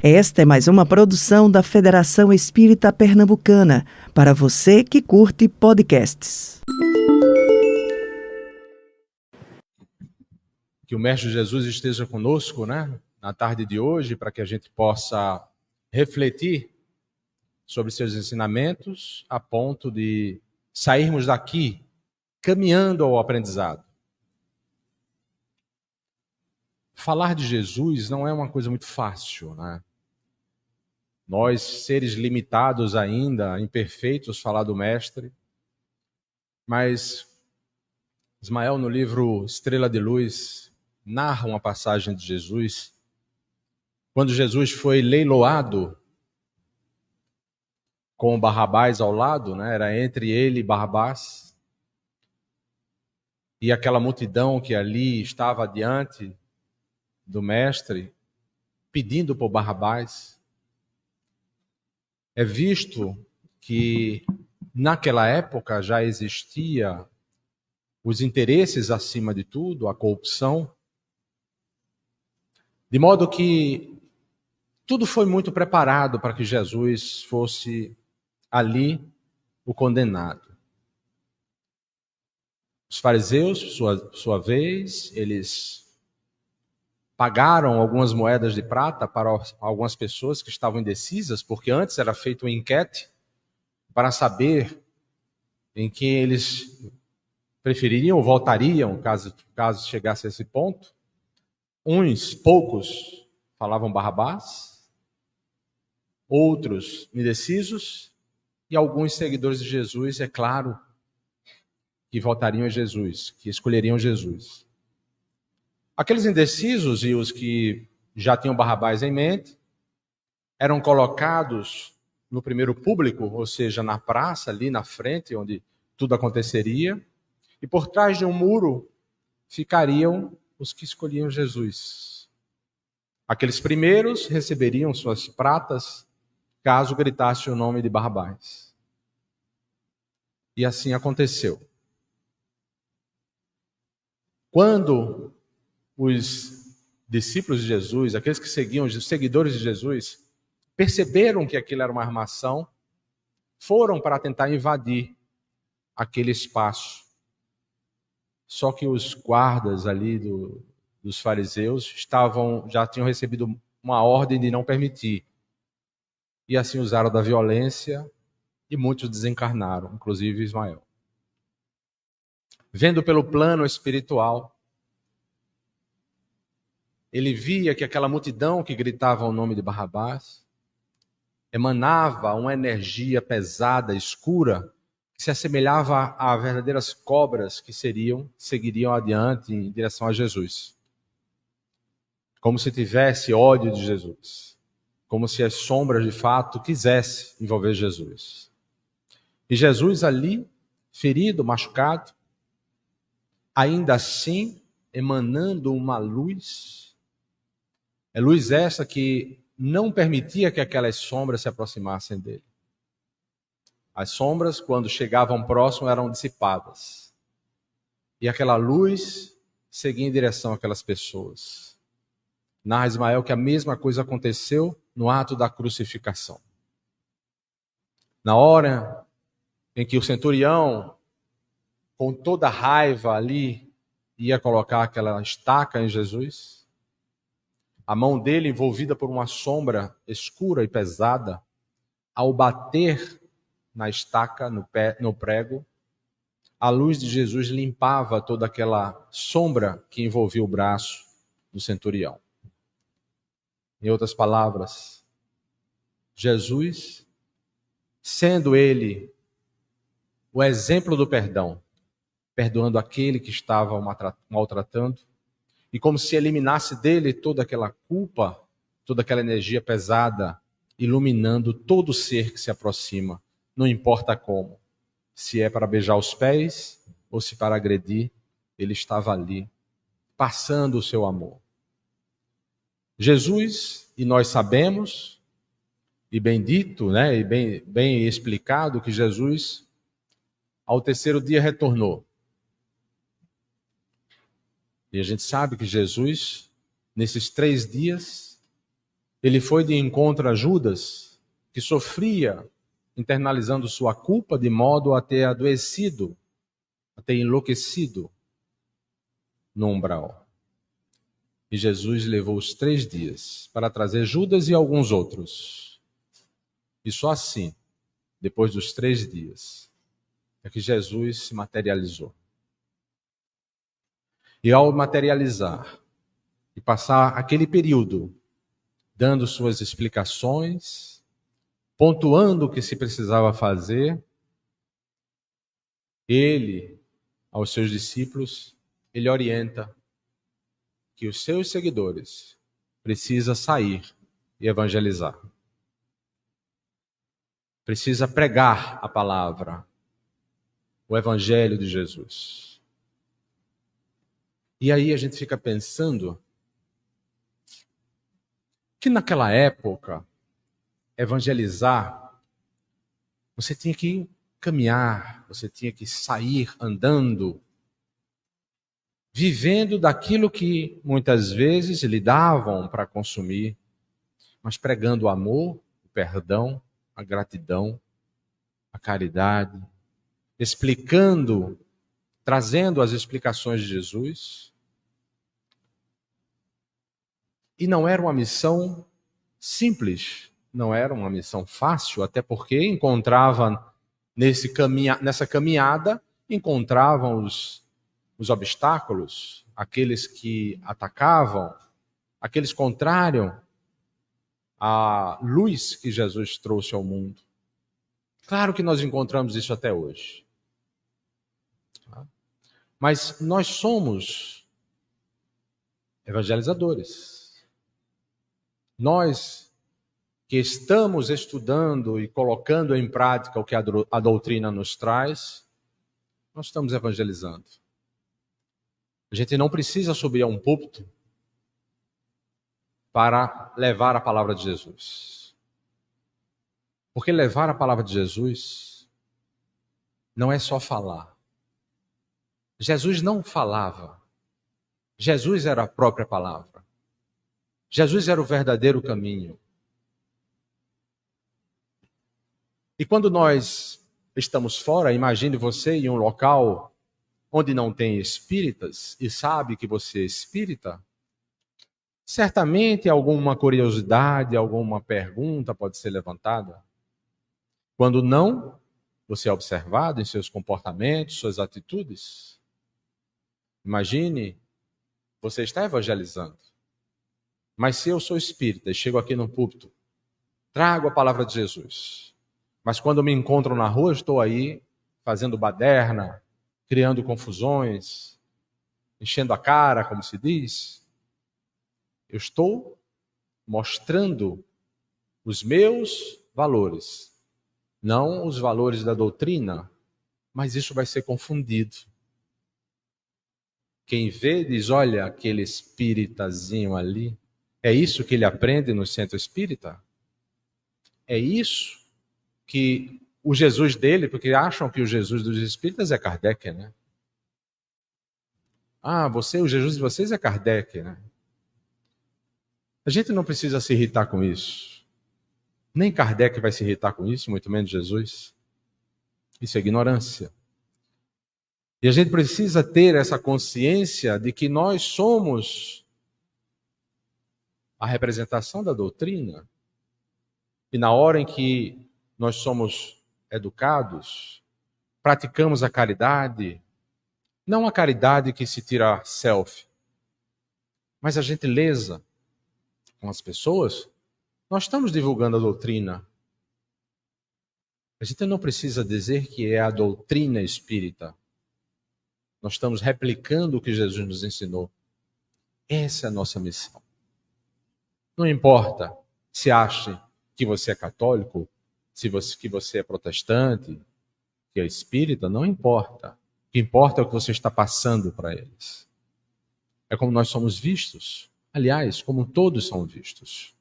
Esta é mais uma produção da Federação Espírita Pernambucana, para você que curte podcasts. Que o Mestre Jesus esteja conosco, na tarde de hoje, para que a gente possa refletir sobre seus ensinamentos, a ponto de sairmos daqui caminhando ao aprendizado. Falar de Jesus não é uma coisa muito fácil, Nós, seres limitados ainda, imperfeitos, falar do Mestre. Mas Ismael, no livro Estrela de Luz, narra uma passagem de Jesus, quando Jesus foi leiloado com Barrabás ao lado, era entre ele e Barrabás, e aquela multidão que ali estava diante do Mestre, pedindo por Barrabás. É visto que naquela época já existia os interesses acima de tudo, a corrupção, de modo que tudo foi muito preparado para que Jesus fosse ali o condenado. Os fariseus, sua vez, eles pagaram algumas moedas de prata para algumas pessoas que estavam indecisas, porque antes era feita uma enquete para saber em quem eles prefeririam ou votariam, caso chegasse a esse ponto. Poucos falavam Barrabás, outros indecisos, e alguns seguidores de Jesus, é claro, que votariam em Jesus, que escolheriam Jesus. Aqueles indecisos e os que já tinham Barrabás em mente eram colocados no primeiro público, ou seja, na praça, ali na frente, onde tudo aconteceria, e por trás de um muro ficariam os que escolhiam Jesus. Aqueles primeiros receberiam suas pratas caso gritasse o nome de Barrabás. E assim aconteceu. Quando os discípulos de Jesus, aqueles que seguiam, os seguidores de Jesus, perceberam que aquilo era uma armação, foram para tentar invadir aquele espaço. Só que os guardas ali dos fariseus já tinham recebido uma ordem de não permitir. E assim usaram da violência e muitos desencarnaram, inclusive Ismael. Vendo pelo plano espiritual, ele via que aquela multidão que gritava o nome de Barrabás emanava uma energia pesada, escura, que se assemelhava a verdadeiras cobras que seguiriam adiante em direção a Jesus. Como se tivesse ódio de Jesus. Como se as sombras, de fato, quisessem envolver Jesus. E Jesus ali, ferido, machucado, ainda assim, emanando uma luz. É luz essa que não permitia que aquelas sombras se aproximassem dele. As sombras, quando chegavam próximo, eram dissipadas. E aquela luz seguia em direção àquelas pessoas. Narra Ismael que a mesma coisa aconteceu no ato da crucificação. Na hora em que o centurião, com toda a raiva ali, ia colocar aquela estaca em Jesus, a mão dele envolvida por uma sombra escura e pesada, ao bater na estaca, no prego, a luz de Jesus limpava toda aquela sombra que envolvia o braço do centurião. Em outras palavras, Jesus, sendo ele o exemplo do perdão, perdoando aquele que estava maltratando, e como se eliminasse dele toda aquela culpa, toda aquela energia pesada, iluminando todo ser que se aproxima, não importa como, se é para beijar os pés ou se para agredir, ele estava ali, passando o seu amor. Jesus, e nós sabemos, e bem dito, e bem explicado, que Jesus, ao terceiro dia, retornou. E a gente sabe que Jesus, nesses 3 dias, Ele foi de encontro a Judas, que sofria, internalizando sua culpa de modo a ter adoecido, a ter enlouquecido no umbral. E Jesus levou os 3 dias para trazer Judas e alguns outros. E só assim, depois dos 3 dias, é que Jesus se materializou. E ao materializar e passar aquele período dando suas explicações, pontuando o que se precisava fazer, ele, aos seus discípulos, ele orienta que os seus seguidores precisam sair e evangelizar. Precisa pregar a palavra, o evangelho de Jesus. E aí a gente fica pensando que naquela época, evangelizar, você tinha que caminhar, você tinha que sair andando, vivendo daquilo que muitas vezes lhe davam para consumir, mas pregando o amor, o perdão, a gratidão, a caridade, explicando, trazendo as explicações de Jesus. E não era uma missão simples, não era uma missão fácil, até porque encontrava nessa caminhada, encontravam os obstáculos, aqueles que atacavam, aqueles contrários à luz que Jesus trouxe ao mundo. Claro que nós encontramos isso até hoje. Mas nós somos evangelizadores. Nós que estamos estudando e colocando em prática o que a doutrina nos traz, nós estamos evangelizando. A gente não precisa subir a um púlpito para levar a palavra de Jesus. Porque levar a palavra de Jesus não é só falar. Jesus não falava. Jesus era a própria palavra. Jesus era o verdadeiro caminho. E quando nós estamos fora, imagine você em um local onde não tem espíritas e sabe que você é espírita, certamente alguma curiosidade, alguma pergunta pode ser levantada. Quando não, você é observado em seus comportamentos, suas atitudes. Imagine, você está evangelizando. Mas se eu sou espírita e chego aqui no púlpito, trago a palavra de Jesus. Mas quando me encontro na rua, estou aí fazendo baderna, criando confusões, enchendo a cara, como se diz. Eu estou mostrando os meus valores, não os valores da doutrina, mas isso vai ser confundido. Quem vê diz, olha aquele espíritazinho ali, é isso que ele aprende no centro espírita? É isso que o Jesus dele, porque acham que o Jesus dos espíritas é Kardec, né? O Jesus de vocês é Kardec, né? A gente não precisa se irritar com isso. Nem Kardec vai se irritar com isso, muito menos Jesus. Isso é ignorância. E a gente precisa ter essa consciência de que nós somos a representação da doutrina. E na hora em que nós somos educados, praticamos a caridade, não a caridade que se tira selfie, mas a gentileza com as pessoas, nós estamos divulgando a doutrina. A gente não precisa dizer que é a doutrina espírita. Nós estamos replicando o que Jesus nos ensinou. Essa é a nossa missão. Não importa se ache que você é católico, que você é protestante, que é espírita, não importa. O que importa é o que você está passando para eles. É como nós somos vistos. Aliás, como todos são vistos.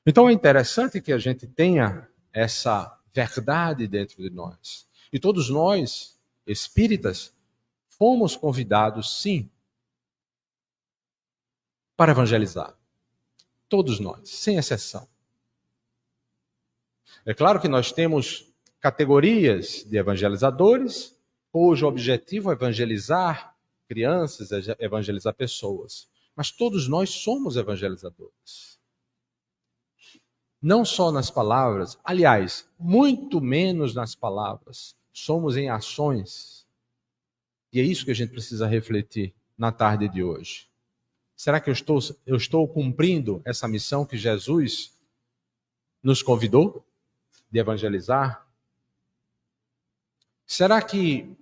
Então é interessante que a gente tenha essa verdade dentro de nós. E todos nós, espíritas, fomos convidados, sim, para evangelizar. Todos nós, sem exceção. É claro que nós temos categorias de evangelizadores, cujo objetivo é evangelizar crianças, evangelizar pessoas. Mas todos nós somos evangelizadores. Não só nas palavras, aliás, muito menos nas palavras. Somos em ações. E é isso que a gente precisa refletir na tarde de hoje. Será que eu estou cumprindo essa missão que Jesus nos convidou de evangelizar? Será que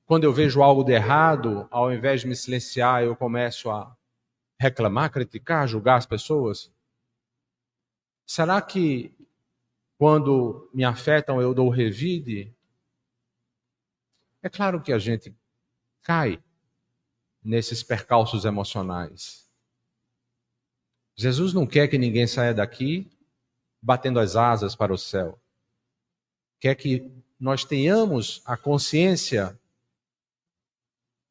quando eu vejo algo de errado, ao invés de me silenciar, eu começo a reclamar, criticar, julgar as pessoas? Será que quando me afetam eu dou revide? É claro que a gente cai nesses percalços emocionais. Jesus não quer que ninguém saia daqui batendo as asas para o céu. Quer que nós tenhamos a consciência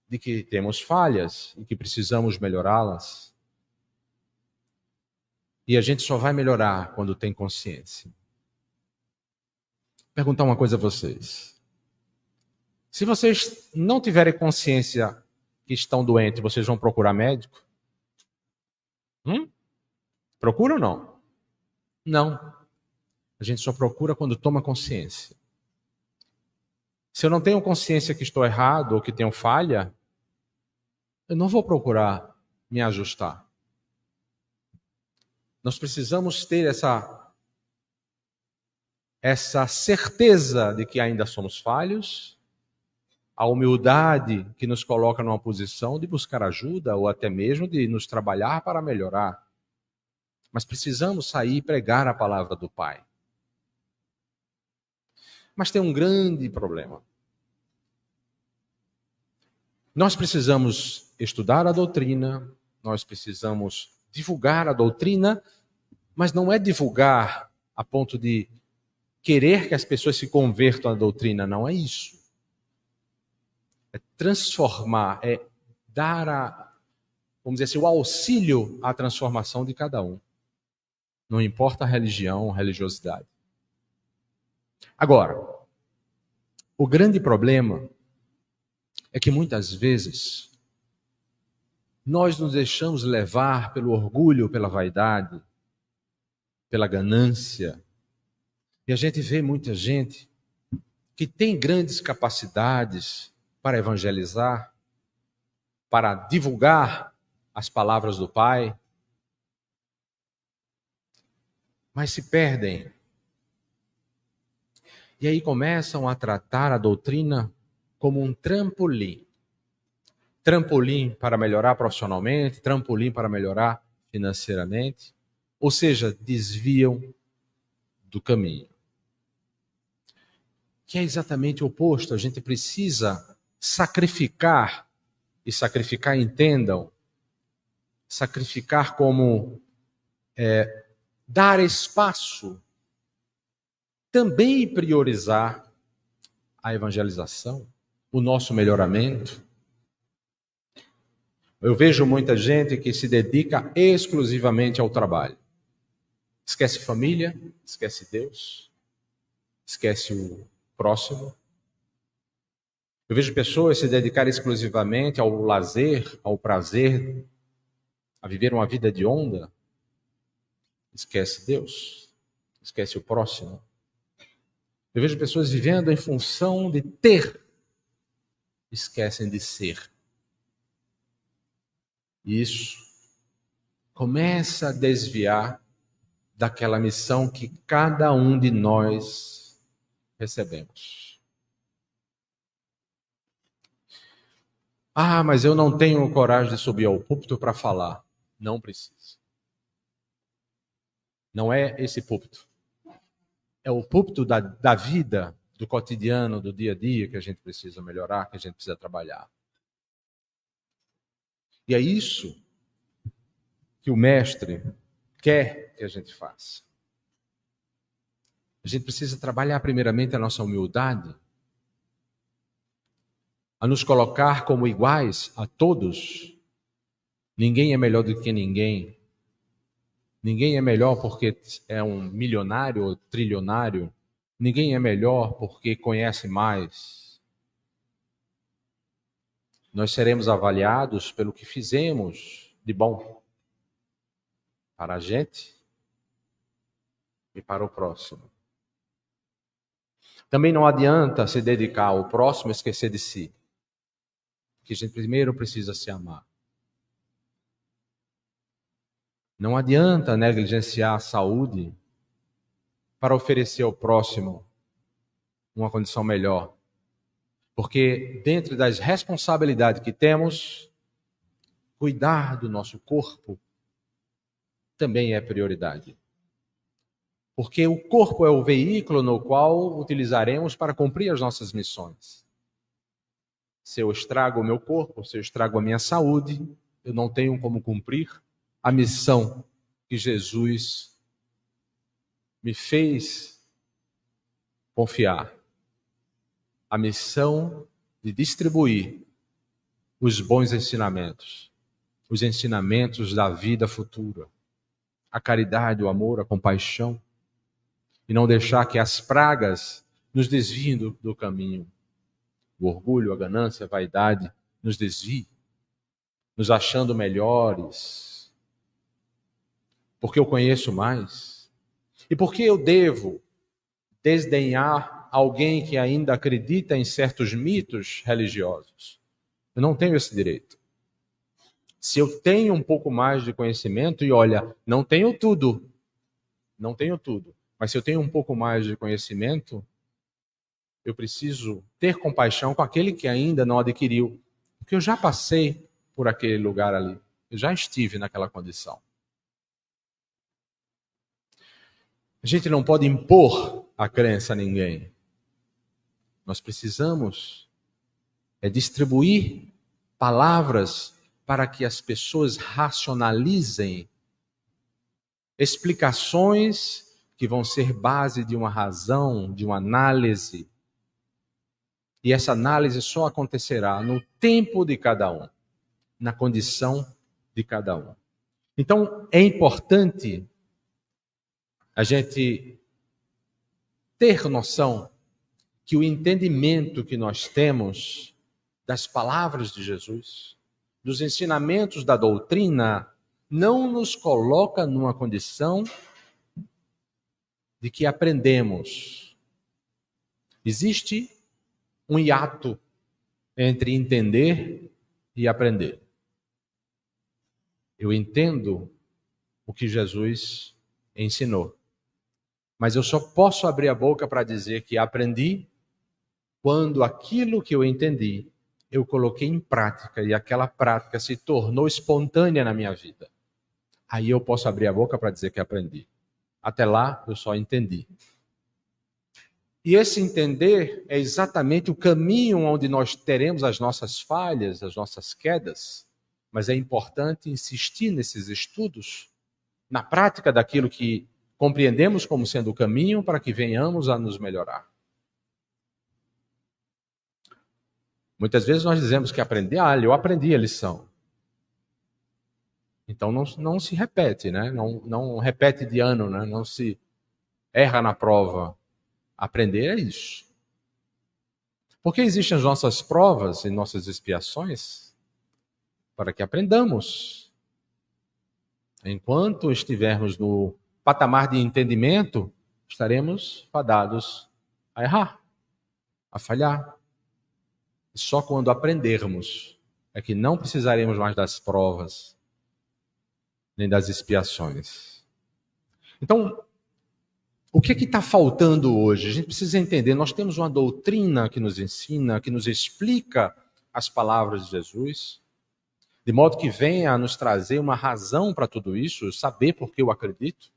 de que temos falhas e que precisamos melhorá-las. E a gente só vai melhorar quando tem consciência. Vou perguntar uma coisa a vocês. Se vocês não tiverem consciência que estão doentes, vocês vão procurar médico? Procura ou não? Não. A gente só procura quando toma consciência. Se eu não tenho consciência que estou errado ou que tenho falha, eu não vou procurar me ajustar. Nós precisamos ter essa certeza de que ainda somos falhos, a humildade que nos coloca numa posição de buscar ajuda ou até mesmo de nos trabalhar para melhorar. Mas precisamos sair e pregar a palavra do Pai. Mas tem um grande problema. Nós precisamos estudar a doutrina, nós precisamos divulgar a doutrina, mas não é divulgar a ponto de querer que as pessoas se convertam à doutrina, não é isso. É transformar, é dar vamos dizer assim, o auxílio à transformação de cada um. Não importa a religião, a religiosidade. Agora, o grande problema é que muitas vezes nós nos deixamos levar pelo orgulho, pela vaidade, pela ganância. E a gente vê muita gente que tem grandes capacidades para evangelizar, para divulgar as palavras do Pai, mas se perdem. E aí começam a tratar a doutrina como um trampolim. Trampolim para melhorar profissionalmente, trampolim para melhorar financeiramente. Ou seja, desviam do caminho. Que é exatamente o oposto. A gente precisa sacrificar, e sacrificar, entendam, sacrificar como dar espaço, também priorizar a evangelização, o nosso melhoramento. Eu vejo muita gente que se dedica exclusivamente ao trabalho. Esquece família, esquece Deus, esquece o próximo. Eu vejo pessoas se dedicarem exclusivamente ao lazer, ao prazer, a viver uma vida de onda. Esquece Deus, esquece o próximo. Eu vejo pessoas vivendo em função de ter, esquecem de ser. E isso começa a desviar daquela missão que cada um de nós recebemos. Ah, mas eu não tenho coragem de subir ao púlpito para falar. Não precisa. Não é esse púlpito. É o púlpito da vida, do cotidiano, do dia a dia que a gente precisa melhorar, que a gente precisa trabalhar. E é isso que o mestre quer que a gente faça. A gente precisa trabalhar primeiramente a nossa humildade, a nos colocar como iguais a todos. Ninguém é melhor do que ninguém. Ninguém é melhor porque é um milionário ou trilionário. Ninguém é melhor porque conhece mais. Nós seremos avaliados pelo que fizemos de bom para a gente e para o próximo. Também não adianta se dedicar ao próximo e esquecer de si. Que a gente primeiro precisa se amar. Não adianta negligenciar a saúde para oferecer ao próximo uma condição melhor. Porque dentro das responsabilidades que temos, cuidar do nosso corpo também é prioridade. Porque o corpo é o veículo no qual utilizaremos para cumprir as nossas missões. Se eu estrago o meu corpo, se eu estrago a minha saúde, eu não tenho como cumprir a missão que Jesus me fez confiar. A missão de distribuir os bons ensinamentos, os ensinamentos da vida futura, a caridade, o amor, a compaixão, e não deixar que as pragas nos desviem do caminho. O orgulho, a ganância, a vaidade nos desviem, nos achando melhores, porque eu conheço mais, e porque eu devo desdenhar alguém que ainda acredita em certos mitos religiosos. Eu não tenho esse direito. Se eu tenho um pouco mais de conhecimento, e olha, não tenho tudo, mas se eu tenho um pouco mais de conhecimento, eu preciso ter compaixão com aquele que ainda não adquiriu, porque eu já passei por aquele lugar ali, eu já estive naquela condição. A gente não pode impor a crença a ninguém. Nós precisamos distribuir palavras para que as pessoas racionalizem explicações que vão ser base de uma razão, de uma análise. E essa análise só acontecerá no tempo de cada um, na condição de cada um. Então, é importante a gente ter noção que o entendimento que nós temos das palavras de Jesus, dos ensinamentos da doutrina, não nos coloca numa condição de que aprendemos. Existe um hiato entre entender e aprender. Eu entendo o que Jesus ensinou, mas eu só posso abrir a boca para dizer que aprendi quando aquilo que eu entendi, eu coloquei em prática e aquela prática se tornou espontânea na minha vida. Aí eu posso abrir a boca para dizer que aprendi. Até lá, eu só entendi. E esse entender é exatamente o caminho onde nós teremos as nossas falhas, as nossas quedas. Mas é importante insistir nesses estudos, na prática daquilo que compreendemos como sendo o caminho para que venhamos a nos melhorar. Muitas vezes nós dizemos que aprender, eu aprendi a lição. Então não se repete, né? Não repete de ano, né? Não se erra na prova. Aprender é isso. Porque existem as nossas provas e nossas expiações para que aprendamos. Enquanto estivermos no patamar de entendimento, estaremos fadados a errar, a falhar. E só quando aprendermos é que não precisaremos mais das provas, nem das expiações. Então, o que está faltando hoje? A gente precisa entender, nós temos uma doutrina que nos ensina, que nos explica as palavras de Jesus, de modo que venha a nos trazer uma razão para tudo isso, saber por que eu acredito.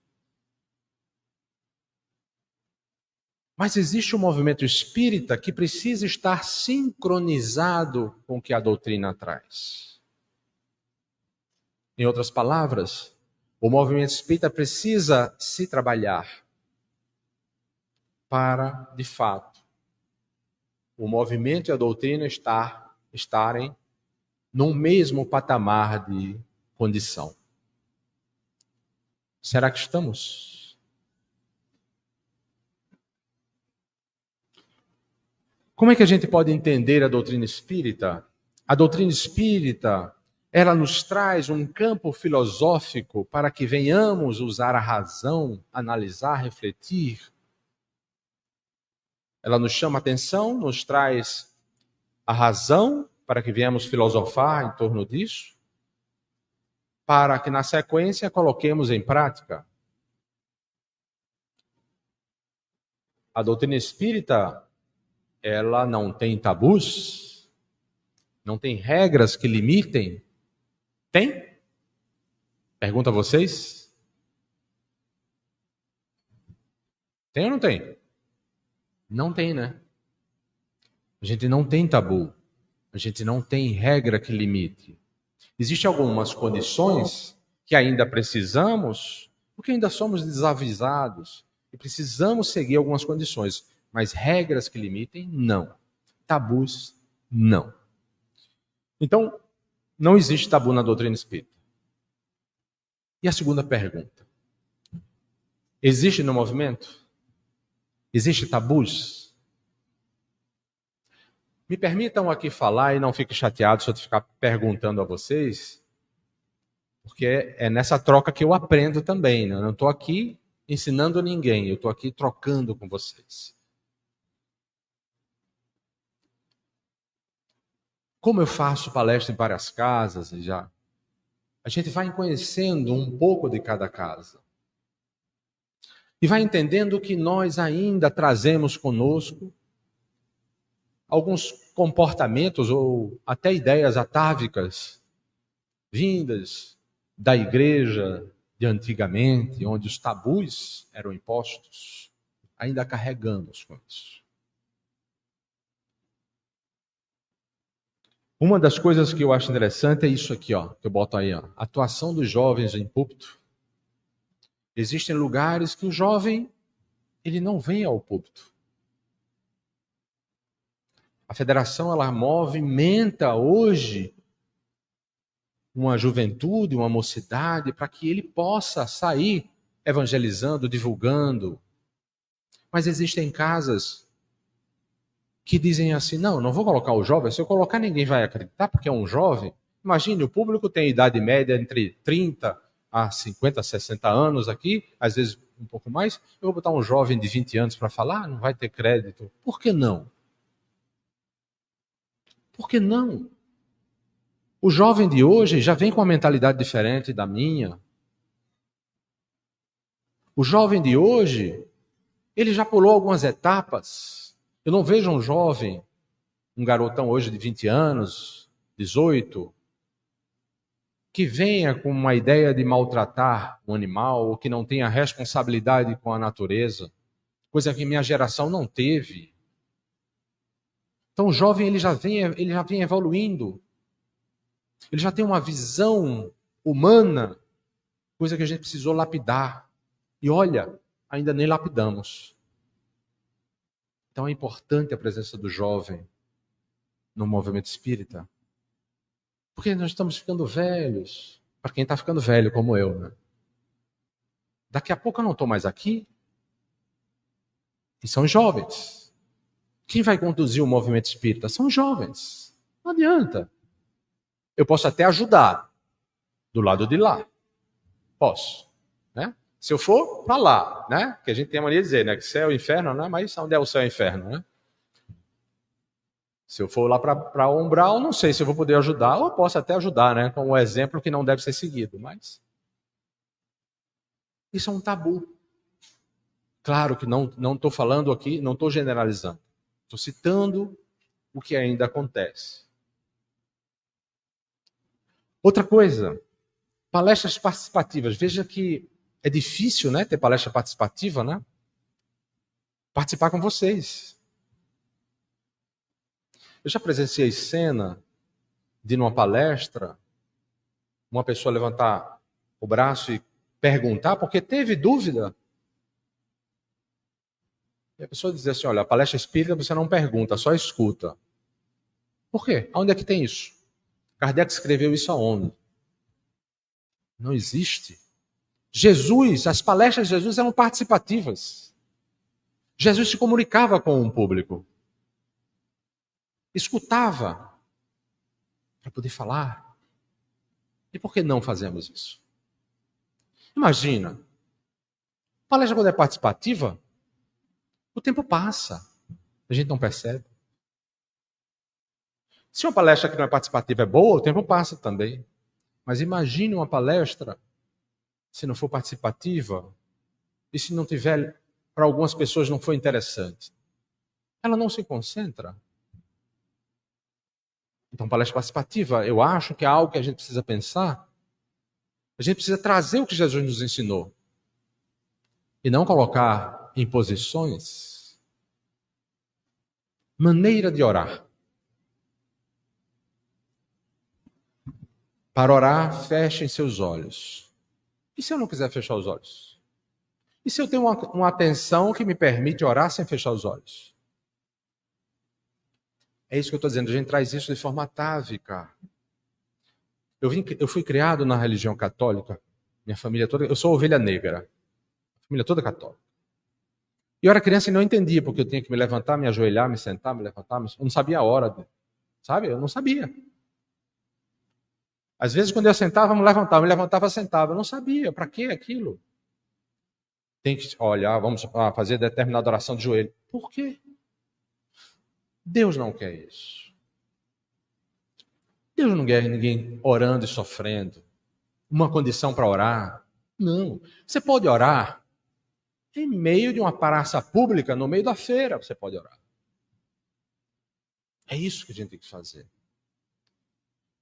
Mas existe um movimento espírita que precisa estar sincronizado com o que a doutrina traz. Em outras palavras, o movimento espírita precisa se trabalhar para, de fato, o movimento e a doutrina estarem no mesmo patamar de condição. Será que estamos? Como é que a gente pode entender a doutrina espírita? A doutrina espírita, ela nos traz um campo filosófico para que venhamos usar a razão, analisar, refletir. Ela nos chama a atenção, nos traz a razão para que venhamos filosofar em torno disso, para que na sequência coloquemos em prática. A doutrina espírita, ela não tem tabus, não tem regras que limitem. Tem? Pergunto a vocês. Tem ou não tem? Não tem, né? A gente não tem tabu. A gente não tem regra que limite. Existem algumas condições que ainda precisamos, porque ainda somos desavisados e precisamos seguir algumas condições, mas regras que limitem, não. Tabus, não. Então, não existe tabu na doutrina espírita. E a segunda pergunta? Existe no movimento? Existe tabus? Me permitam aqui falar e não fique chateado se eu ficar perguntando a vocês, porque é nessa troca que eu aprendo também, né? Eu não estou aqui ensinando ninguém, eu estou aqui trocando com vocês. Como eu faço palestra em várias casas, a gente vai conhecendo um pouco de cada casa. E vai entendendo que nós ainda trazemos conosco alguns comportamentos ou até ideias atávicas vindas da igreja de antigamente, onde os tabus eram impostos. Ainda carregamos com isso. Uma das coisas que eu acho interessante é isso aqui, ó, que eu boto aí, ó, atuação dos jovens em púlpito. Existem lugares que o jovem, ele não vem ao púlpito. A federação, ela movimenta hoje uma juventude, uma mocidade, para que ele possa sair evangelizando, divulgando. Mas existem casas que dizem assim, não vou colocar o jovem, se eu colocar ninguém vai acreditar, porque é um jovem. Imagine, o público tem idade média entre 30 a 50, 60 anos aqui, às vezes um pouco mais. Eu vou botar um jovem de 20 anos para falar, não vai ter crédito. Por que não? Por que não? O jovem de hoje já vem com uma mentalidade diferente da minha. O jovem de hoje, ele já pulou algumas etapas. Eu não vejo um jovem, um garotão hoje de 20 anos, 18, que venha com uma ideia de maltratar um animal ou que não tenha responsabilidade com a natureza, coisa que minha geração não teve. Então o jovem ele já vem evoluindo. Ele já tem uma visão humana, coisa que a gente precisou lapidar. E olha, ainda nem lapidamos. Então é importante a presença do jovem no movimento espírita. Porque nós estamos ficando velhos. Para quem está ficando velho, como eu, né? Daqui a pouco eu não estou mais aqui. E são jovens. Quem vai conduzir o movimento espírita? São jovens. Não adianta. Eu posso até ajudar do lado de lá. Posso. Né? Se eu for para lá, né? Que a gente tem a mania de dizer, né? Que céu e inferno, né? Mas onde é o céu e o inferno, né? Se eu for lá para umbral, não sei se eu vou poder ajudar, ou posso até ajudar, né? Com um exemplo que não deve ser seguido, mas isso é um tabu. Claro que não estou falando aqui, não estou generalizando. Estou citando o que ainda acontece. Outra coisa, palestras participativas. Veja que é difícil, né, ter palestra participativa, né? Participar com vocês. Eu já presenciei cena de numa palestra, uma pessoa levantar o braço e perguntar, porque teve dúvida. E a pessoa diz assim, olha, a palestra espírita você não pergunta, só escuta. Por quê? Onde é que tem isso? Kardec escreveu isso aonde? Não existe. Jesus, as palestras de Jesus eram participativas. Jesus se comunicava com o público. Escutava para poder falar. E por que não fazemos isso? Imagina, a palestra quando é participativa, o tempo passa. A gente não percebe. Se uma palestra que não é participativa é boa, o tempo passa também. Mas imagine uma palestra, se não for participativa, e se não tiver, para algumas pessoas não for interessante. Ela não se concentra. Então, palestra participativa, eu acho que é algo que a gente precisa pensar. A gente precisa trazer o que Jesus nos ensinou. E não colocar imposições. Maneira de orar. Para orar, fechem seus olhos. E se eu não quiser fechar os olhos? E se eu tenho uma atenção que me permite orar sem fechar os olhos? É isso que eu estou dizendo, a gente traz isso de forma atávica. Eu fui criado na religião católica, minha família toda, eu sou ovelha negra, família toda católica. E eu era criança e não entendia, porque eu tinha que me levantar, me ajoelhar, me sentar, me levantar, eu não sabia a hora, sabe? Eu não sabia. Às vezes, quando eu sentava, me levantava, sentava. Eu não sabia, para que aquilo? Tem que olhar, vamos fazer determinada oração de joelho. Por quê? Deus não quer isso. Deus não quer ninguém orando e sofrendo. Uma condição para orar. Não. Você pode orar em meio de uma praça pública, no meio da feira, você pode orar. É isso que a gente tem que fazer.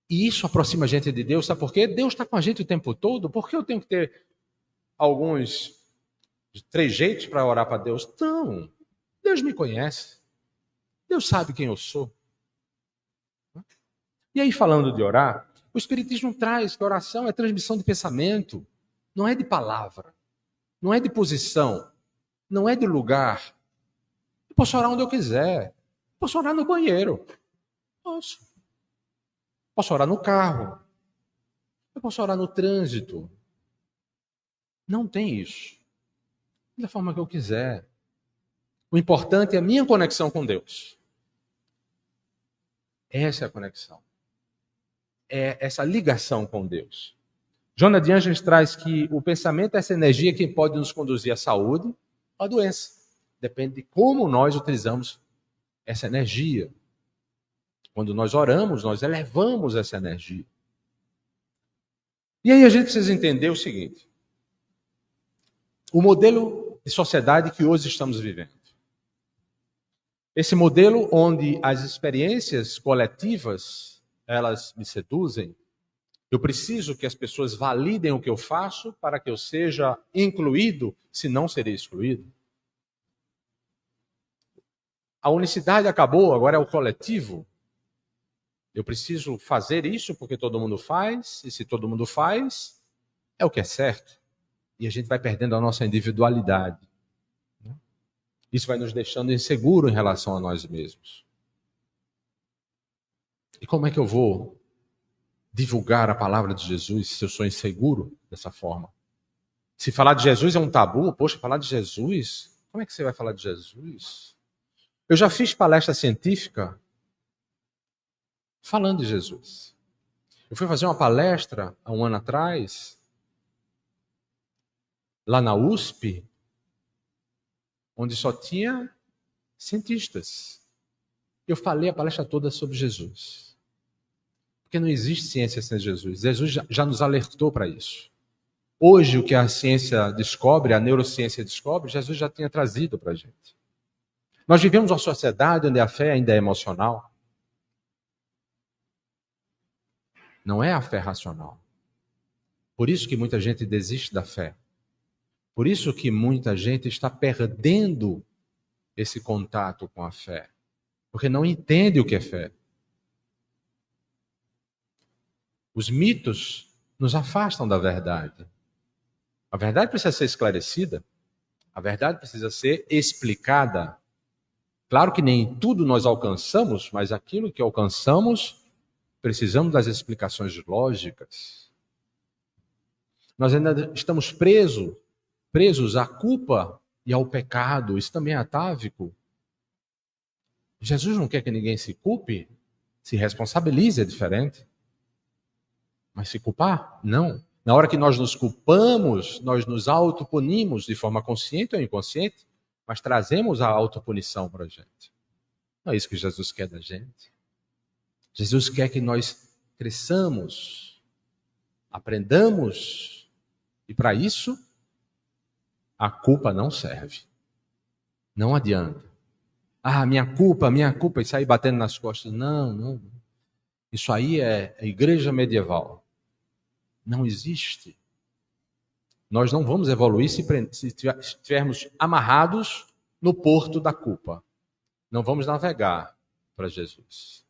E isso aproxima a gente de Deus, sabe por quê? Deus está com a gente o tempo todo. Por que eu tenho que ter alguns trejeitos para orar para Deus? Não. Deus me conhece. Deus sabe quem eu sou. E aí, falando de orar, o Espiritismo traz que a oração é transmissão de pensamento. Não é de palavra. Não é de posição. Não é de lugar. Eu posso orar onde eu quiser. Posso orar no banheiro. Posso. Posso orar no carro. Eu posso orar no trânsito. Não tem isso. Da forma que eu quiser. O importante é a minha conexão com Deus. Essa é a conexão. É essa ligação com Deus. Joana de Ângeles traz que o pensamento é essa energia que pode nos conduzir à saúde ou à doença. Depende de como nós utilizamos essa energia. Quando nós oramos, nós elevamos essa energia. E aí a gente precisa entender o seguinte. O modelo de sociedade que hoje estamos vivendo. Esse modelo onde as experiências coletivas, elas me seduzem. Eu preciso que as pessoas validem o que eu faço para que eu seja incluído, se não serei excluído. A unicidade acabou, agora é o coletivo. Eu preciso fazer isso porque todo mundo faz, e se todo mundo faz, é o que é certo. E a gente vai perdendo a nossa individualidade. Isso vai nos deixando inseguro em relação a nós mesmos. E como é que eu vou divulgar a palavra de Jesus se eu sou inseguro dessa forma? Se falar de Jesus é um tabu, poxa, falar de Jesus? Como é que você vai falar de Jesus? Eu já fiz palestra científica falando de Jesus. Eu fui fazer uma palestra há um ano atrás, lá na USP, onde só tinha cientistas. Eu falei a palestra toda sobre Jesus. Porque não existe ciência sem Jesus. Jesus já nos alertou para isso. Hoje, o que a ciência descobre, a neurociência descobre, Jesus já tinha trazido para a gente. Nós vivemos uma sociedade onde a fé ainda é emocional. Não é a fé racional. Por isso que muita gente desiste da fé. Por isso que muita gente está perdendo esse contato com a fé. Porque não entende o que é fé. Os mitos nos afastam da verdade. A verdade precisa ser esclarecida. A verdade precisa ser explicada. Claro que nem tudo nós alcançamos, mas aquilo que alcançamos, precisamos das explicações lógicas. Nós ainda estamos presos à culpa e ao pecado. Isso também é atávico. Jesus não quer que ninguém se culpe, se responsabilize, é diferente. Mas se culpar, não. Na hora que nós nos culpamos, nós nos autopunimos de forma consciente ou inconsciente, mas trazemos a autopunição para a gente. Não é isso que Jesus quer da gente. Jesus quer que nós cresçamos, aprendamos, e para isso, a culpa não serve. Não adianta. Minha culpa, e sair batendo nas costas. Não. Isso aí é igreja medieval. Não existe. Nós não vamos evoluir se estivermos amarrados no porto da culpa. Não vamos navegar para Jesus.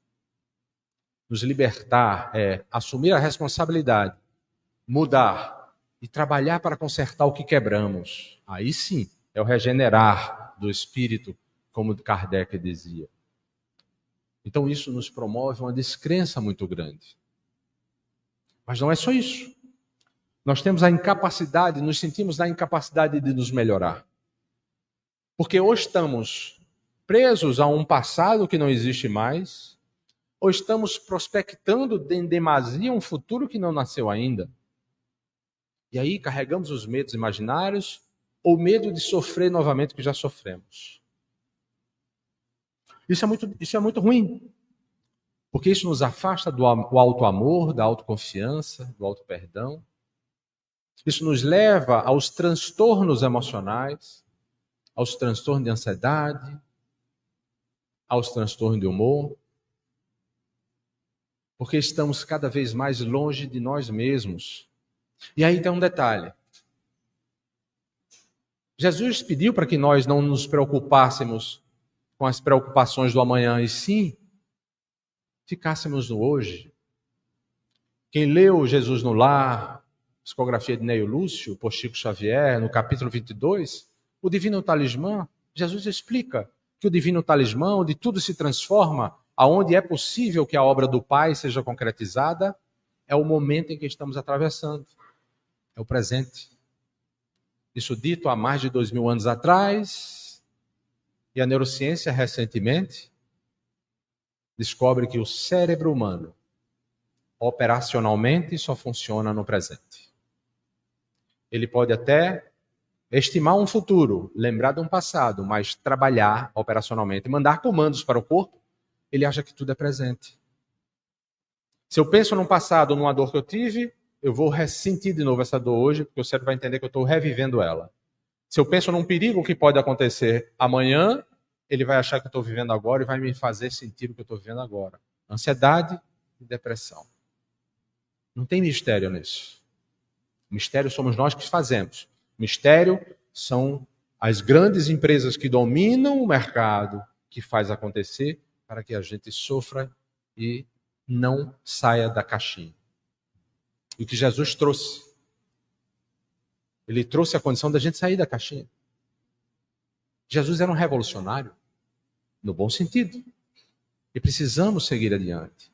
Nos libertar é assumir a responsabilidade, mudar e trabalhar para consertar o que quebramos. Aí sim é o regenerar do espírito, como Kardec dizia. Então isso nos promove uma descrença muito grande. Mas não é só isso. Nós temos a incapacidade, nos sentimos na incapacidade de nos melhorar. Porque ou estamos presos a um passado que não existe mais, ou estamos prospectando em demasia um futuro que não nasceu ainda. E aí carregamos os medos imaginários ou medo de sofrer novamente o que já sofremos. Isso é muito ruim. Porque isso nos afasta do auto-amor, da autoconfiança, do auto-perdão. Isso nos leva aos transtornos emocionais, aos transtornos de ansiedade, aos transtornos de humor. Porque estamos cada vez mais longe de nós mesmos. E aí tem um detalhe. Jesus pediu para que nós não nos preocupássemos com as preocupações do amanhã, e sim ficássemos no hoje. Quem leu Jesus no Lar, psicografia de Neio Lúcio, por Chico Xavier, no capítulo 22, o Divino Talismã, Jesus explica que o Divino Talismã, onde tudo se transforma, aonde é possível que a obra do Pai seja concretizada, é o momento em que estamos atravessando. É o presente. Isso dito há mais de 2000 anos atrás, e a neurociência recentemente descobre que o cérebro humano operacionalmente só funciona no presente. Ele pode até estimar um futuro, lembrar de um passado, mas trabalhar operacionalmente, mandar comandos para o corpo, ele acha que tudo é presente. Se eu penso num passado, numa dor que eu tive, eu vou ressentir de novo essa dor hoje, porque o cérebro vai entender que eu estou revivendo ela. Se eu penso num perigo que pode acontecer amanhã, ele vai achar que eu estou vivendo agora e vai me fazer sentir o que eu estou vivendo agora. Ansiedade e depressão. Não tem mistério nisso. Mistério somos nós que fazemos. Mistério são as grandes empresas que dominam o mercado, que faz acontecer para que a gente sofra e não saia da caixinha. E o que Jesus trouxe? Ele trouxe a condição da gente sair da caixinha. Jesus era um revolucionário, no bom sentido. E precisamos seguir adiante.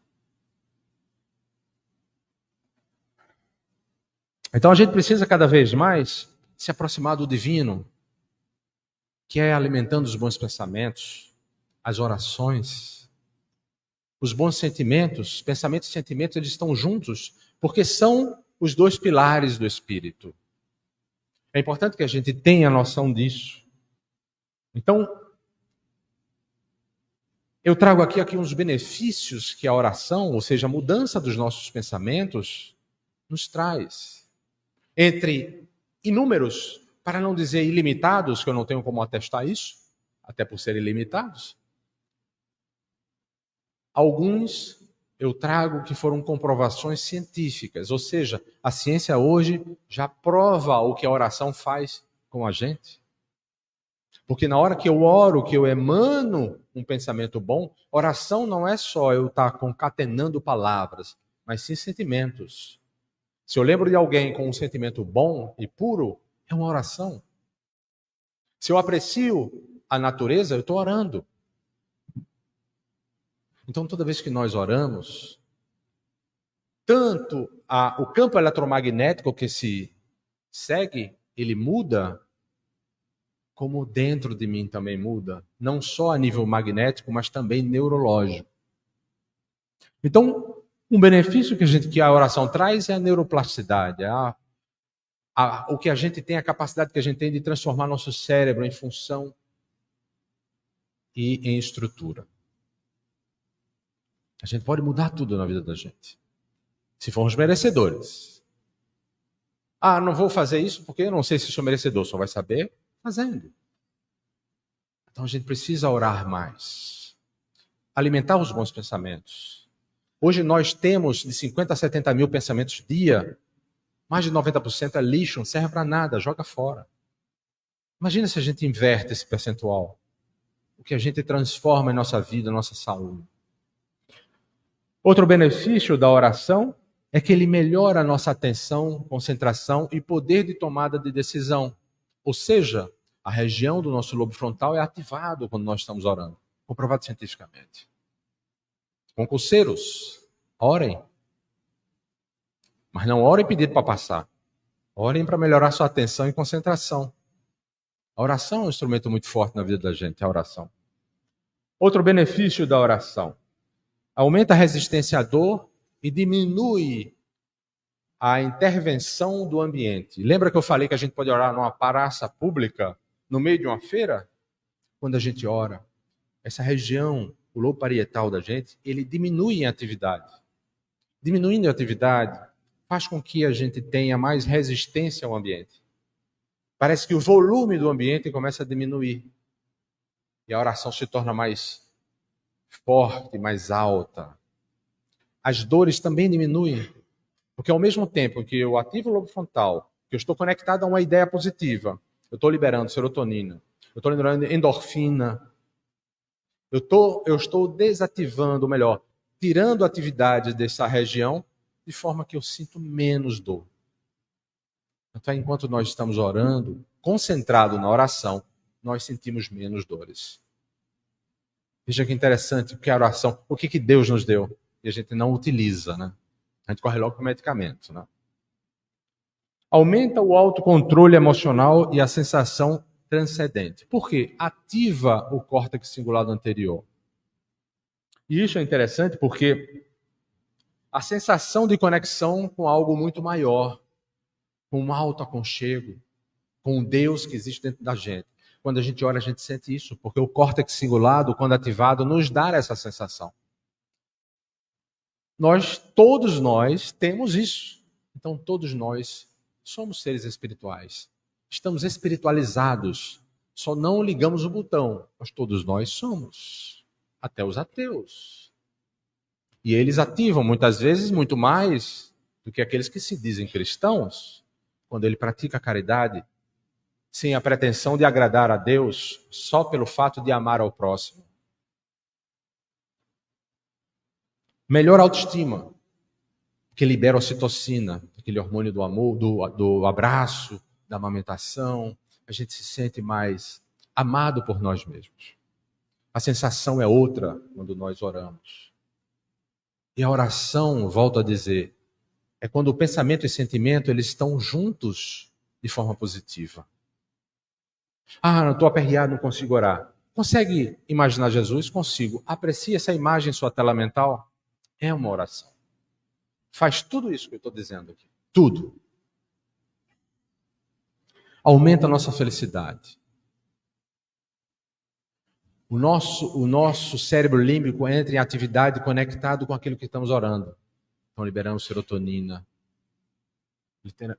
Então a gente precisa cada vez mais se aproximar do divino, que é alimentando os bons pensamentos, as orações, os bons sentimentos. Pensamentos e sentimentos, eles estão juntos, porque são os dois pilares do espírito. É importante que a gente tenha noção disso. Então, eu trago aqui uns benefícios que a oração, ou seja, a mudança dos nossos pensamentos, nos traz. Entre inúmeros, para não dizer ilimitados, que eu não tenho como atestar isso, até por serem ilimitados. Alguns eu trago que foram comprovações científicas, ou seja, a ciência hoje já prova o que a oração faz com a gente. Porque na hora que eu oro, que eu emano um pensamento bom, oração não é só eu estar concatenando palavras, mas sim sentimentos. Se eu lembro de alguém com um sentimento bom e puro, é uma oração. Se eu aprecio a natureza, eu estou orando. Então, toda vez que nós oramos, tanto o campo eletromagnético que se segue, ele muda, como dentro de mim também muda, não só a nível magnético, mas também neurológico. Então, um benefício que a oração traz é a neuroplasticidade, o que a gente tem, a capacidade que a gente tem de transformar nosso cérebro em função e em estrutura. A gente pode mudar tudo na vida da gente, se formos merecedores. Não vou fazer isso porque eu não sei se sou merecedor, só vai saber fazendo. Então a gente precisa orar mais, alimentar os bons pensamentos. Hoje nós temos de 50 a 70 mil pensamentos dia, mais de 90% é lixo, não serve para nada, joga fora. Imagina se a gente inverte esse percentual, o que a gente transforma em nossa vida, nossa saúde. Outro benefício da oração é que ele melhora a nossa atenção, concentração e poder de tomada de decisão. Ou seja, a região do nosso lobo frontal é ativada quando nós estamos orando, comprovado cientificamente. Concurseiros, orem. Mas não orem pedindo para passar. Orem para melhorar sua atenção e concentração. A oração é um instrumento muito forte na vida da gente, a oração. Outro benefício da oração: aumenta a resistência à dor e diminui a intervenção do ambiente. Lembra que eu falei que a gente pode orar numa praça pública, no meio de uma feira? Quando a gente ora, essa região, o lobo parietal da gente, ele diminui em atividade. Diminuindo a atividade, faz com que a gente tenha mais resistência ao ambiente. Parece que o volume do ambiente começa a diminuir. E a oração se torna mais forte, mais alta. As dores também diminuem. Porque ao mesmo tempo que eu ativo o lobo frontal, que eu estou conectado a uma ideia positiva, eu estou liberando serotonina, eu estou liberando endorfina, eu estou desativando, ou melhor, tirando atividades dessa região, de forma que eu sinto menos dor. Então, enquanto nós estamos orando, concentrado na oração, nós sentimos menos dores. Veja que interessante, porque a oração, o que Deus nos deu? E a gente não utiliza, né? A gente corre logo para o medicamento, né? Aumenta o autocontrole emocional e a sensação transcendente. Por quê? Ativa o córtex cingulado anterior. E isso é interessante porque a sensação de conexão com algo muito maior, com um alto aconchego, com um Deus que existe dentro da gente. Quando a gente ora, a gente sente isso, porque o córtex cingulado, quando ativado, nos dá essa sensação. Todos nós temos isso. Então, todos nós somos seres espirituais. Estamos espiritualizados. Só não ligamos o botão, mas todos nós somos. Até os ateus. E eles ativam, muitas vezes, muito mais do que aqueles que se dizem cristãos, quando ele pratica a caridade, sem a pretensão de agradar a Deus, só pelo fato de amar ao próximo. Melhor autoestima, que libera a ocitocina, aquele hormônio do amor, do abraço, da amamentação. A gente se sente mais amado por nós mesmos. A sensação é outra quando nós oramos. E a oração, volto a dizer, é quando o pensamento e o sentimento eles estão juntos de forma positiva. Não estou aperreado, não consigo orar. Consegue imaginar Jesus? Consigo. Aprecie essa imagem em sua tela mental. É uma oração. Faz tudo isso que eu estou dizendo aqui. Tudo. Aumenta a nossa felicidade. O nosso cérebro límbico entra em atividade conectado com aquilo que estamos orando. Então liberamos serotonina,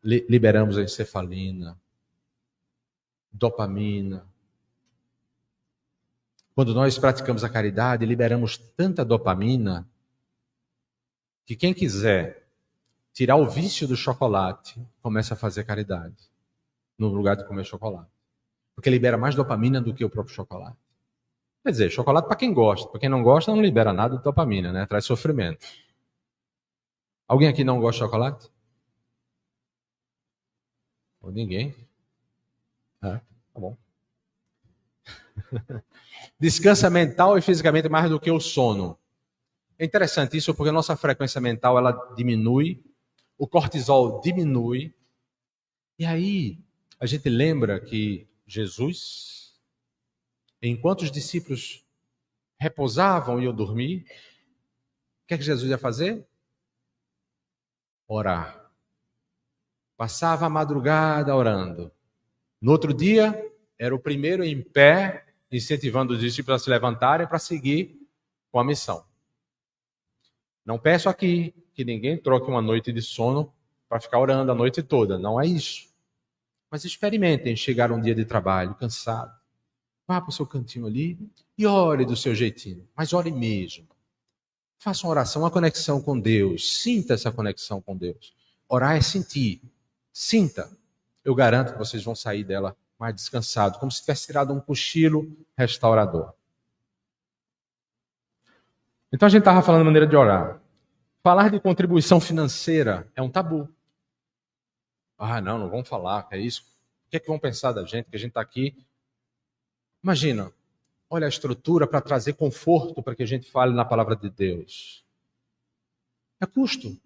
liberamos a encefalina, dopamina. Quando nós praticamos a caridade, liberamos tanta dopamina que quem quiser tirar o vício do chocolate, começa a fazer caridade, no lugar de comer chocolate. Porque libera mais dopamina do que o próprio chocolate. Quer dizer, chocolate para quem gosta. Para quem não gosta, não libera nada de dopamina, né? Traz sofrimento. Alguém aqui não gosta de chocolate? Ou ninguém? Tá bom. Descansa mental e fisicamente mais do que o sono. É interessante isso porque a nossa frequência mental ela diminui, o cortisol diminui E aí, a gente lembra que Jesus, enquanto os discípulos repousavam e iam dormir, o que é que Jesus ia fazer? Orar. Passava a madrugada orando. No outro dia, era o primeiro em pé, incentivando os discípulos a se levantarem para seguir com a missão. Não peço aqui que ninguém troque uma noite de sono para ficar orando a noite toda. Não é isso. Mas experimentem chegar um dia de trabalho cansado. Vá para o seu cantinho ali e ore do seu jeitinho. Mas ore mesmo. Faça uma oração, uma conexão com Deus. Sinta essa conexão com Deus. Orar é sentir. Sinta. Eu garanto que vocês vão sair dela mais descansados, como se tivesse tirado um cochilo restaurador. Então a gente estava falando de maneira de orar. Falar de contribuição financeira é um tabu. Não vamos falar, é isso. O que é que vão pensar da gente, que a gente está aqui? Imagina, olha a estrutura para trazer conforto para que a gente fale na palavra de Deus. É custo.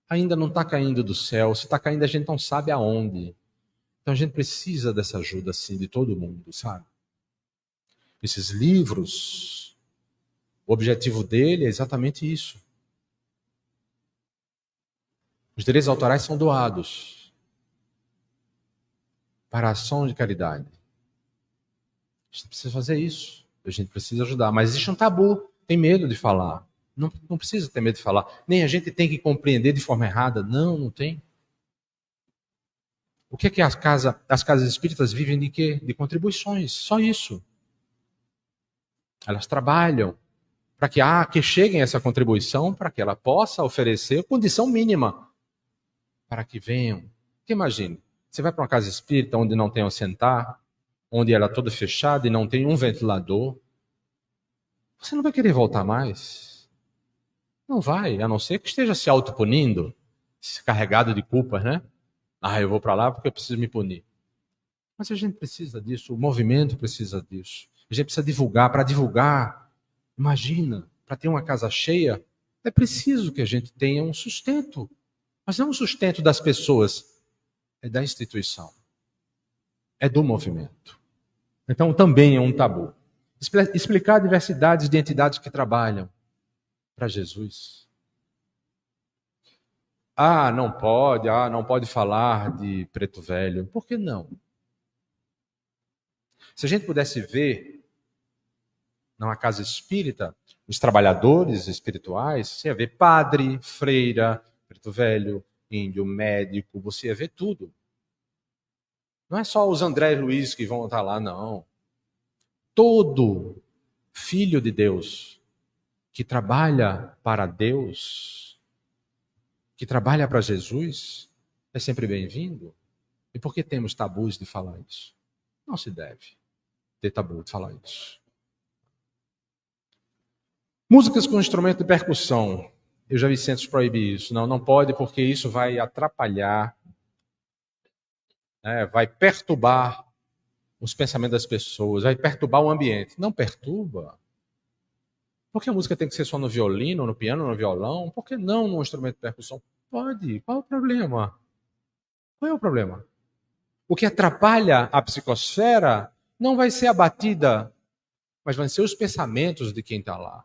Ainda não está caindo do céu. Se está caindo, a gente não sabe aonde. Então a gente precisa dessa ajuda, assim, de todo mundo, sabe? Esses livros, o objetivo dele é exatamente isso. Os direitos autorais são doados para a ação de caridade. A gente precisa fazer isso. A gente precisa ajudar. Mas existe um tabu. Tem medo de falar. Não precisa ter medo de falar. Nem a gente tem que compreender de forma errada. Não tem. O que é que as casas espíritas vivem de quê? De contribuições. Só isso. Elas trabalham para que cheguem essa contribuição, para que ela possa oferecer condição mínima para que venham. Porque imagine, você vai para uma casa espírita onde não tem onde sentar, onde ela é toda fechada e não tem um ventilador, você não vai querer voltar mais. Não vai, a não ser que esteja se autopunindo, carregado de culpas, né? Eu vou para lá porque eu preciso me punir. Mas a gente precisa disso, o movimento precisa disso. A gente precisa divulgar. Para divulgar, imagina, para ter uma casa cheia, é preciso que a gente tenha um sustento. Mas não o sustento das pessoas, é da instituição. É do movimento. Então também é um tabu. Explicar diversidades de entidades que trabalham para Jesus. Não pode falar de Preto Velho. Por que não? Se a gente pudesse ver numa casa espírita, os trabalhadores espirituais, você ia ver padre, freira, Preto Velho, índio, médico, você ia ver tudo. Não é só os André e Luiz que vão estar lá, não. Todo filho de Deus que trabalha para Deus, que trabalha para Jesus, é sempre bem-vindo. E por que temos tabus de falar isso? Não se deve ter tabu de falar isso. Músicas com instrumento de percussão. Eu já vi centros proibir isso. Não pode, porque isso vai atrapalhar, vai perturbar os pensamentos das pessoas, vai perturbar o ambiente. Não perturba. Por que a música tem que ser só no violino, no piano, no violão? Por que não no instrumento de percussão? Pode. Qual é o problema? Qual é o problema? O que atrapalha a psicosfera não vai ser a batida, mas vão ser os pensamentos de quem está lá.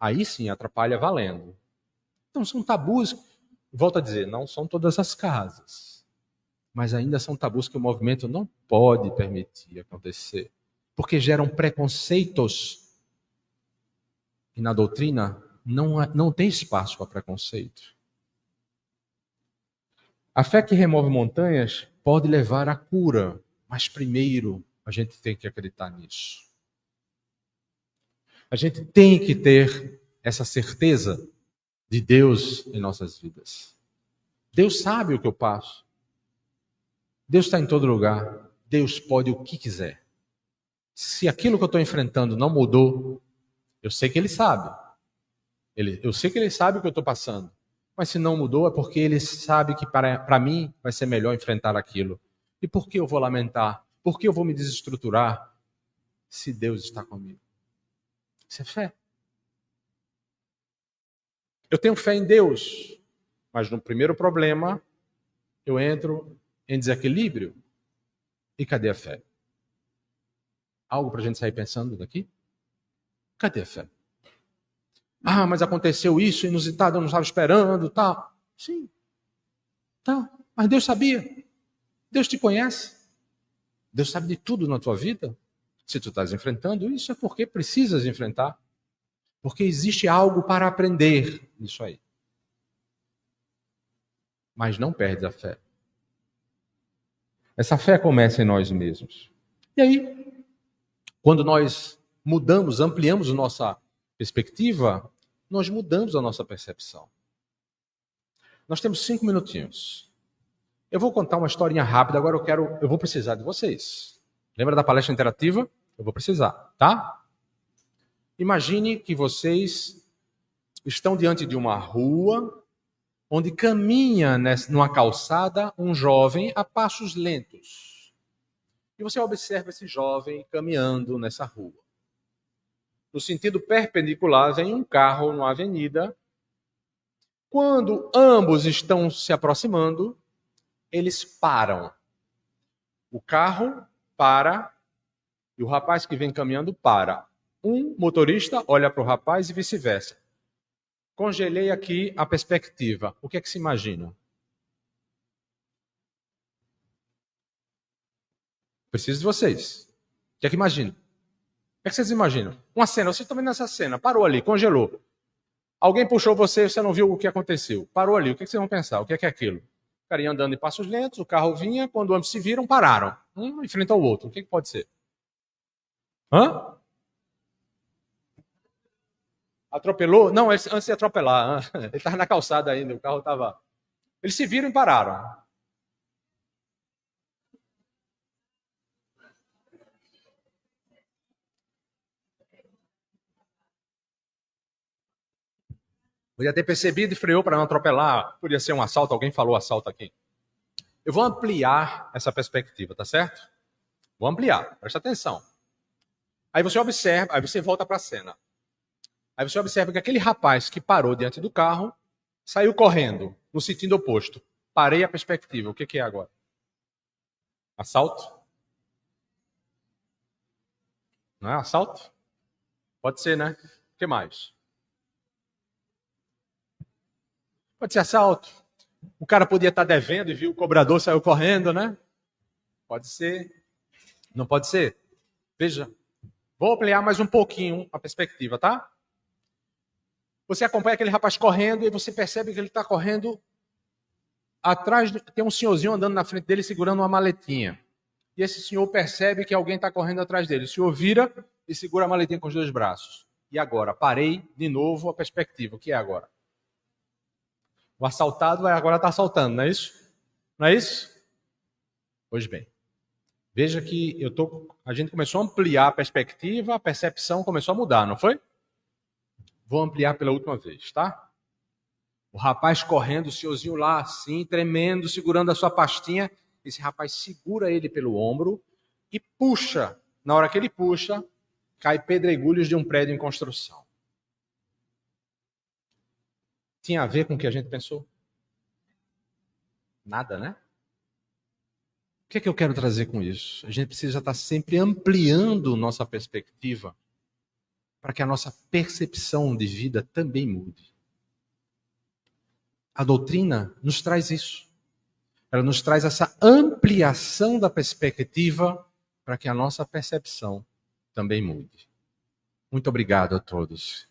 Aí sim atrapalha valendo. Então são tabus, volto a dizer, não são todas as casas, mas ainda são tabus que o movimento não pode permitir acontecer, porque geram preconceitos. E na doutrina não tem espaço para preconceito. A fé que remove montanhas pode levar à cura, mas primeiro a gente tem que acreditar nisso. A gente tem que ter essa certeza de Deus em nossas vidas. Deus sabe o que eu passo. Deus está em todo lugar. Deus pode o que quiser. Se aquilo que eu estou enfrentando não mudou, eu sei que Ele sabe. Eu sei que Ele sabe o que eu estou passando. Mas se não mudou, é porque Ele sabe que para mim vai ser melhor enfrentar aquilo. E por que eu vou lamentar? Por que eu vou me desestruturar se Deus está comigo? Isso é fé. Eu tenho fé em Deus, mas no primeiro problema eu entro em desequilíbrio. E cadê a fé? Algo para a gente sair pensando daqui? Cadê a fé? Ah, mas aconteceu isso, inusitado, eu não estava esperando, tal. Sim, tá. Mas Deus sabia. Deus te conhece. Deus sabe de tudo na tua vida. Se tu estás enfrentando isso, é porque precisas enfrentar. Porque existe algo para aprender nisso aí. Mas não perde a fé. Essa fé começa em nós mesmos. E aí, quando nós mudamos, ampliamos a nossa perspectiva, nós mudamos a nossa percepção. Nós temos 5 minutinhos. Eu vou contar uma historinha rápida, agora eu vou precisar de vocês. Lembra da palestra interativa? Eu vou precisar, tá? Imagine que vocês estão diante de uma rua onde caminha numa calçada um jovem a passos lentos. E você observa esse jovem caminhando nessa rua. No sentido perpendicular vem um carro numa avenida. Quando ambos estão se aproximando, eles param. O carro para e o rapaz que vem caminhando para. Um motorista olha para o rapaz e vice-versa. Congelei aqui a perspectiva. O que é que se imagina? Preciso de vocês. O que é que imagina? O que é que vocês imaginam? Uma cena, vocês estão vendo essa cena, parou ali, congelou. Alguém puxou você, você não viu o que aconteceu. Parou ali, o que vocês vão pensar? O que é aquilo? O cara ia andando em passos lentos, o carro vinha, quando ambos se viram, pararam. Um enfrenta o outro. O que pode ser? Hã? Atropelou? Não, antes de atropelar. Ele estava na calçada ainda, o carro estava... Eles se viram e pararam. Podia ter percebido e freou para não atropelar. Podia ser um assalto, alguém falou assalto aqui. Eu vou ampliar essa perspectiva, tá certo? Vou ampliar, presta atenção. Aí você observa, aí você volta para a cena. Aí você observa que aquele rapaz que parou diante do carro saiu correndo no sentido oposto. Parei a perspectiva. O que é agora? Assalto? Não é assalto? Pode ser, né? O que mais? Pode ser assalto. O cara podia estar devendo e viu o cobrador, saiu correndo, né? Pode ser. Não pode ser? Veja. Vou ampliar mais um pouquinho a perspectiva, tá? Você acompanha aquele rapaz correndo e você percebe que ele está correndo atrás. Tem um senhorzinho andando na frente dele segurando uma maletinha. E esse senhor percebe que alguém está correndo atrás dele. O senhor vira e segura a maletinha com os 2 braços. E agora? Parei de novo a perspectiva. O que é agora? O assaltado agora está assaltando, não é isso? Não é isso? Pois bem. Veja que a gente começou a ampliar a perspectiva, a percepção começou a mudar, não foi? Vou ampliar pela última vez, tá? O rapaz correndo, o senhorzinho lá assim, tremendo, segurando a sua pastinha. Esse rapaz segura ele pelo ombro e puxa. Na hora que ele puxa, cai pedregulhos de um prédio em construção. Tinha a ver com o que a gente pensou? Nada, né? O que é que eu quero trazer com isso? A gente precisa estar sempre ampliando nossa perspectiva para que a nossa percepção de vida também mude. A doutrina nos traz isso. Ela nos traz essa ampliação da perspectiva para que a nossa percepção também mude. Muito obrigado a todos.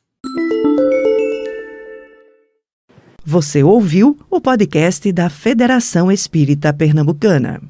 Você ouviu o podcast da Federação Espírita Pernambucana.